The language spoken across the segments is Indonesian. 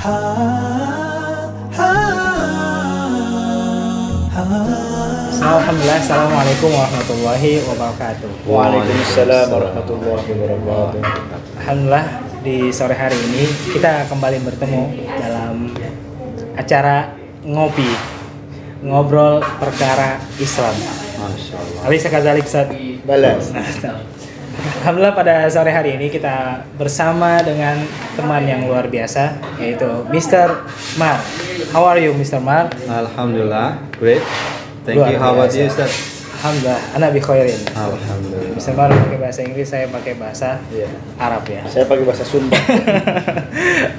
Alhamdulillah, assalamualaikum warahmatullahi wabarakatuh. Waalaikumsalam warahmatullahi wabarakatuh. Alhamdulillah, di sore hari ini kita kembali bertemu dalam acara ngopi, ngobrol perkara Islam. Masya Allah. Alisa kadzalik Ustaz. Balas. Alhamdulillah, pada sore hari ini kita bersama dengan teman yang luar biasa, yaitu Mr. Mar. How are you, Mr. Mar? Alhamdulillah, great. Thank Luar you. How about biasa. you, Ustaz? Alhamdulillah, ana bi khairin. Alhamdulillah. Mr. Mar pakai bahasa Inggris, saya pakai bahasa Iya. Arab ya. Saya pakai bahasa Sunda.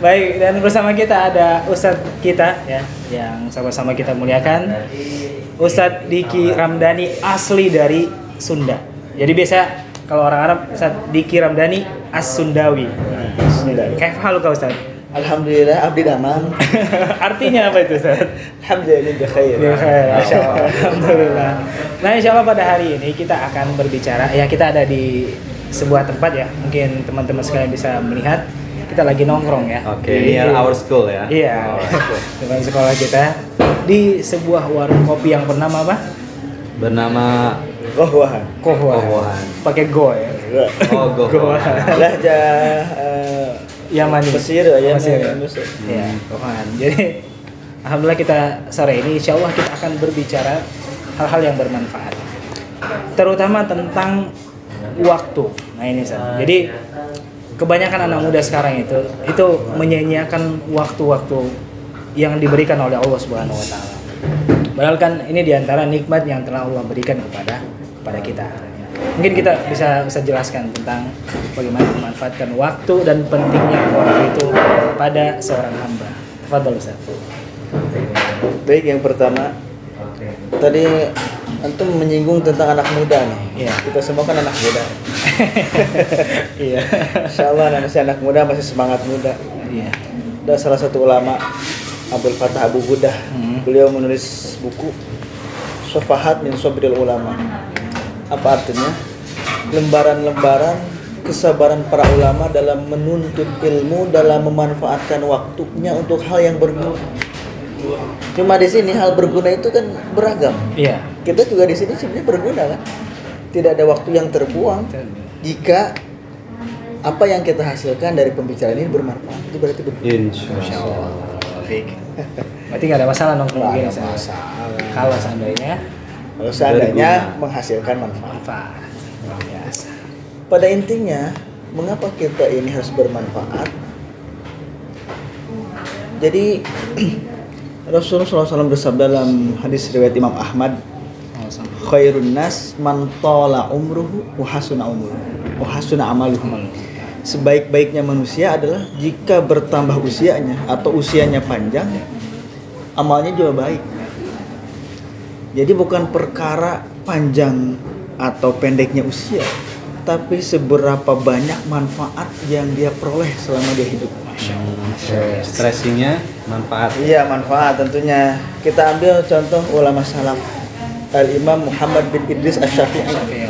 Baik, dan bersama kita ada Ustadz kita ya, yang sama-sama kita muliakan, Ustadz Diki Ramdhani, asli dari Sunda. Jadi biasa kalau orang Arab Ustadz Diki Ramdhani As-Sundawi. Kayak halu kau Ustadz? Alhamdulillah, abdi damang. Artinya apa itu Ustadz? Alhamdulillah, khair. Ya, Masya Allah. Alhamdulillah. Nah, insya Allah pada hari ini kita akan berbicara. Ya, kita ada di sebuah tempat ya. Mungkin teman-teman sekalian bisa melihat. Kita lagi nongkrong ya. Oke, near our school ya. Iya. Teman sekolah kita di sebuah warung kopi yang bernama apa? Bernama Kohwahan. Kohwahan. Pakai go ya. Oh, Kohwahan. Lahjah Yamani. Mesir ya. Mesir. Ya. Mesir. Iya, Kohwahan. Jadi alhamdulillah kita sore ini insya Allah kita akan berbicara hal-hal yang bermanfaat. Terutama tentang waktu. Nah ini Ustaz. Jadi kebanyakan anak muda sekarang itu menyia-nyiakan waktu-waktu yang diberikan oleh Allah Subhanahu wa taala. Padahal kan ini diantara nikmat yang telah Allah berikan kepada kita. Mungkin kita bisa jelaskan tentang bagaimana memanfaatkan waktu dan pentingnya waktu itu pada seorang hamba. Tafadhol Ustaz. Baik, yang pertama tadi antum menyinggung tentang anak muda nih. Iya. Kita semua kan anak muda. Iya. Insyaallah masih anak muda, masih semangat muda. Iya. Ada salah satu ulama, Abdul Fattah Abu Gudah. Beliau menulis buku Sofahat min Sobril Ulama. Apa artinya? Lembaran-lembaran kesabaran para ulama dalam menuntut ilmu, dalam memanfaatkan waktunya untuk hal yang berguna. Cuma di sini hal berguna itu kan beragam. Iya. Kita juga di sini sebenarnya berguna kan. Tidak ada waktu yang terbuang jika apa yang kita hasilkan dari pembicaraan ini bermanfaat. Itu berarti berguna. Insya Allah. Baik. Berarti nggak ada masalah nongkrong begini. Nggak ada masalah. Kalau seandainya menghasilkan manfaat. manfaat. Luar biasa. Pada intinya, mengapa kita ini harus bermanfaat? Jadi Rasulullah SAW bersabda dalam hadis riwayat Imam Ahmad, khairun nas man tala umruhu wa hasuna umruhu wa hasuna amaluhu. Sebaik-baiknya manusia adalah jika bertambah usianya atau usianya panjang, amalnya juga baik. Jadi bukan perkara panjang atau pendeknya usia, tapi seberapa banyak manfaat yang dia peroleh selama dia hidup. Masya Allah. Stressingnya manfaat. Iya, manfaat tentunya. Kita ambil contoh ulama salaf, Al-Imam Muhammad bin Idris Asy-Syafi'i.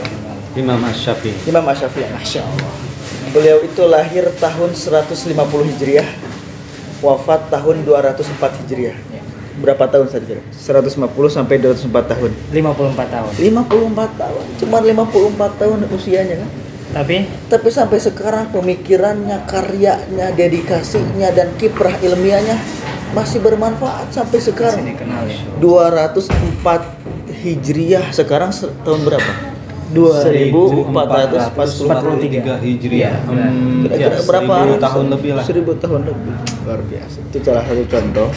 Imam Asy-Syafi'i. Imam Asy-Syafi'i, Masya Allah. Beliau itu lahir tahun 150 Hijriah, wafat tahun 204 Hijriah. Berapa tahun saja? 150 sampai 204 tahun. 54 tahun. 54 tahun. Cuma 54 tahun usianya kan. Tapi sampai sekarang pemikirannya, karyanya, dedikasinya dan kiprah ilmiahnya masih bermanfaat sampai sekarang. Masih dikenal ya. 204 Hijriah, sekarang tahun berapa? 1443 Hijriah. Kira-kira berapa? 1000 tahun lebih lah. 1000 tahun lebih. Luar biasa. Itu salah satu contoh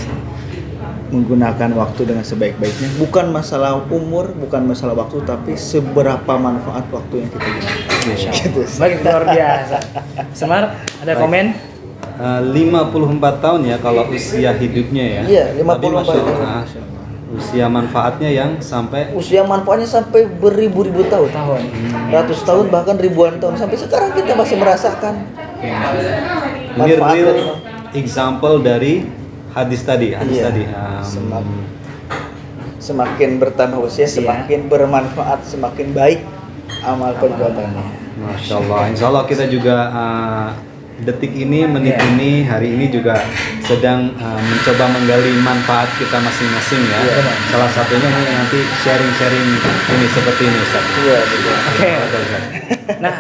menggunakan waktu dengan sebaik-baiknya. Bukan masalah umur, bukan masalah waktu, tapi seberapa manfaat waktu yang kita gunakan. Gitu. Baik, luar biasa. Semar, ada komen? 54 tahun ya kalau usia hidupnya ya. Iya, 54 Tapi tahun. usia manfaatnya yang sampai Usia manfaatnya sampai beribu-ribu tahun. Ratus tahun bahkan ribuan tahun. Sampai sekarang kita masih merasakan ini manfaat real dari example dari hadis tadi. Semakin bertambah usia, semakin bermanfaat, semakin baik amal perbuatannya. Masya Allah. Insya Allah kita juga detik ini, menit ini, hari ini juga sedang mencoba menggali manfaat kita masing-masing ya. Salah satunya nanti sharing-sharing ini seperti ini Ustaz. Iya, betul. Oke. Nah,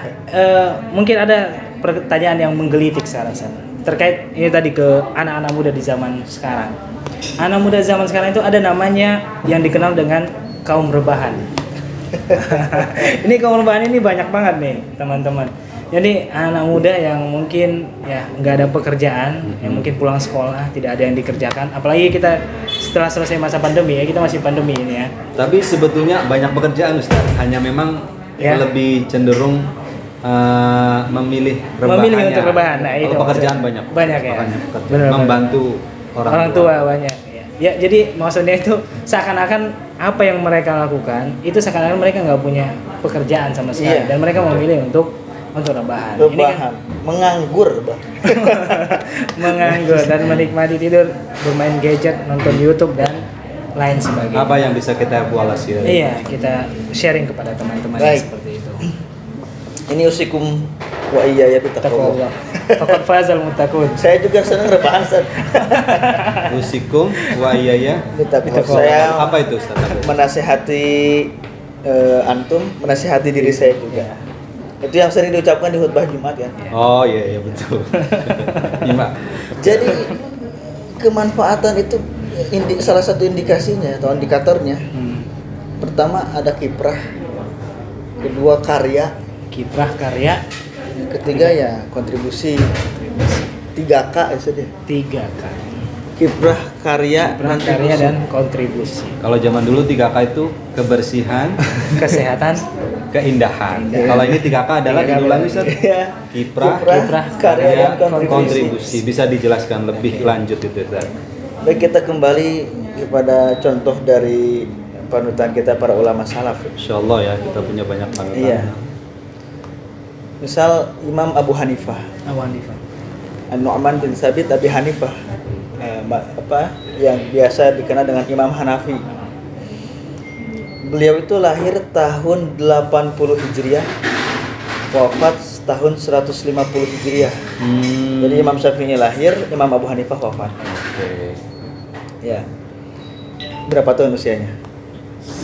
mungkin ada pertanyaan yang menggelitik saya rasa terkait ini tadi ke anak-anak muda di zaman sekarang. Anak muda zaman sekarang itu ada namanya yang dikenal dengan kaum rebahan. Ini kaum rebahan ini banyak banget nih teman-teman. Jadi anak muda yang mungkin ya nggak ada pekerjaan, yang mungkin pulang sekolah tidak ada yang dikerjakan. Apalagi kita setelah selesai masa pandemi ya, kita masih pandemi ini ya. Tapi sebetulnya banyak pekerjaan Ustaz, hanya memang lebih cenderung memilih untuk rebahan. Nah, itu pekerjaan banyak ya. Benar, membantu orang tua banyak ya. Jadi maksudnya itu seakan-akan apa yang mereka lakukan itu seakan-akan mereka nggak punya pekerjaan sama sekali dan mereka memilih untuk rebahan. Ini kan menganggur, Bang. Menganggur dan menikmati tidur, bermain gadget, nonton YouTube dan lain sebagainya. Apa yang bisa kita evaluasi? Iya, kita sharing kepada teman-teman seperti itu. Ini usikum wa iya ya bitaqwa. Faqad fazal muttaqun. Saya juga senang rebahan, Ustaz. Usikum wa iya ya bitaqwa. Saya apa itu Ustaz? Menasihati antum, menasihati diri saya juga. Itu yang sering diucapkan di khutbah Jumat kan? Oh iya betul. Iya. Jadi kemanfaatan itu salah satu indikasinya atau indikatornya. Pertama ada kiprah, kedua karya, ketiga ya kontribusi. 3K itu dia. 3K. Kiprah, karya, dan kontribusi. Kalau zaman dulu 3K itu kebersihan, kesehatan, Keindahan. keindahan. Kalau ini 3K adalah diulangi Ustaz. Kiprah, karya, dan kontribusi. Bisa dijelaskan lebih lanjut itu Ustaz. Baik, kita kembali kepada contoh dari panutan kita para ulama salaf. Insyaallah ya, kita punya banyak panutan. Iya. Misal Imam Abu Hanifah. An-Nu'man bin Sabit Abi Hanifah. Yang biasa dikenal dengan Imam Hanafi. Beliau itu lahir tahun 80 Hijriah, wafat tahun 150 Hijriah. Jadi Imam Syafi'i lahir, Imam Abu Hanifah wafat. Ya. Berapa tahun usianya?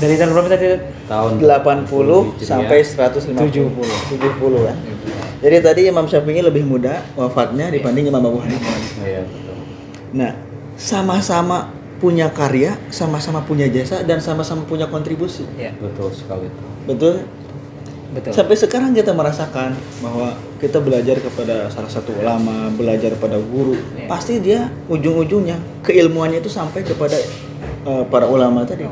Dari tahun berapa tadi? Tahun 80 sampai 150. 70 kan. Jadi tadi Imam Syafi'i lebih muda wafatnya dibanding Imam Abu Hanifah. Iya. Nah, sama-sama punya karya, sama-sama punya jasa, dan sama-sama punya kontribusi. Ya. Betul sekali. Betul. Sampai sekarang kita merasakan bahwa kita belajar kepada salah satu ulama, belajar pada guru, pasti dia ujung-ujungnya keilmuannya itu sampai kepada para ulama tadi.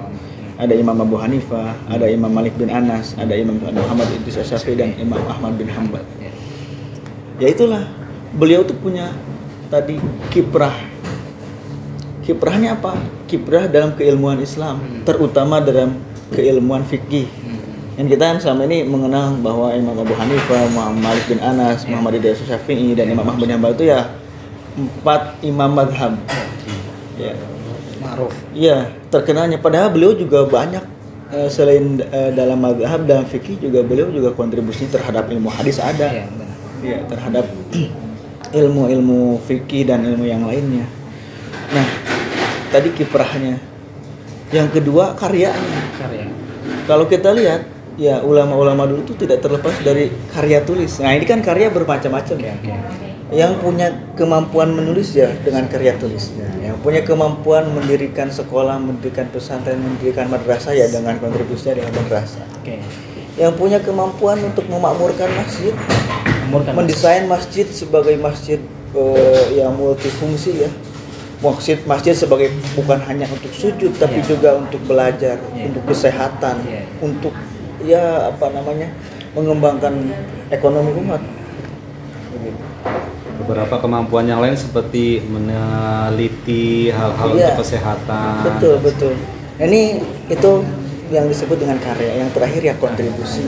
Ada Imam Abu Hanifah, ada Imam Malik bin Anas, ada Imam Muhammad Idris Asy-Syafi'i dan Imam Ahmad bin Hanbal. Ya itulah, beliau tuh punya tadi kiprah. Kiprahnya apa? Kiprah dalam keilmuan Islam, terutama dalam keilmuan fikih. Yang kita kan selama ini mengenal bahwa Imam Abu Hanifah, Muhammad Malik bin Anas, Muhammad Idris Asy-Syafi'i dan Imam Ahmad bin Hanbal itu ya 4 imam madhab. Ya. Ma'ruf. Iya, terkenalnya. Padahal beliau juga banyak selain dalam madhab, dalam fikih juga beliau juga kontribusi terhadap ilmu hadis ada. Iya, terhadap ilmu-ilmu fikih dan ilmu yang lainnya. Nah, tadi kiprahnya. Yang kedua karyanya. Kalau kita lihat, ya ulama-ulama dulu tuh tidak terlepas dari karya tulis. Nah, ini kan karya bermacam-macam ya. Yang punya kemampuan menulis ya dengan karya tulisnya. Yang punya kemampuan mendirikan sekolah, mendirikan pesantren, mendirikan madrasah ya dengan kontribusinya dengan madrasah. Yang punya kemampuan untuk memakmurkan masjid, mendesain masjid sebagai masjid yang multifungsi ya. Masjid sebagai bukan hanya untuk sujud tapi juga untuk belajar, untuk kesehatan, untuk mengembangkan ekonomi umat. Beberapa kemampuan yang lain seperti meneliti hal-hal untuk kesehatan. Betul. Itu yang disebut dengan karya. Yang terakhir ya kontribusi.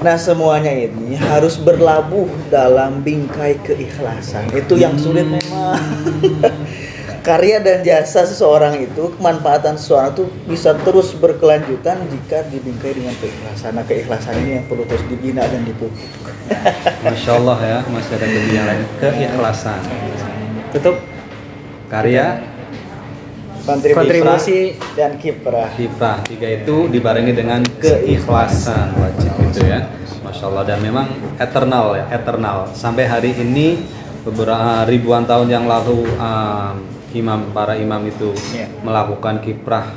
Nah, semuanya ini harus berlabuh dalam bingkai keikhlasan. Itu yang sulit memang. karya dan jasa seseorang itu, kemanfaatan seseorang itu bisa terus berkelanjutan jika dibingkai dengan keikhlasan. Nah, keikhlasan ini yang perlu terus dibina dan dipupuk. Masya Allah ya, masih ada kelebihan lain, keikhlasan. Tutup Karya, kontribusi dan kiprah. kiprah, tiga itu dibarengi dengan keikhlasan wajib itu ya. Masya Allah, dan memang eternal ya, eternal. Sampai hari ini beberapa ribuan tahun yang lalu para imam itu melakukan kiprah,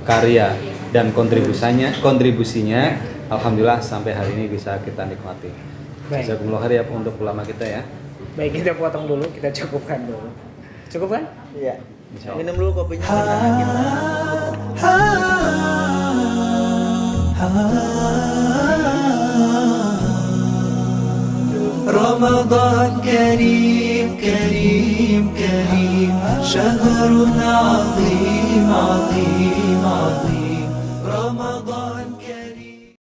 karya dan kontribusinya alhamdulillah sampai hari ini bisa kita nikmati. Baik. Jazakumullah khair ya untuk ulama kita ya. Baik, kita potong dulu, kita cukupkan dulu. Cukup kan? Iya. Insyaallah. Minum dulu kopinya. رمضان كريم كريم كريم شهر عظيم عظيم عظيم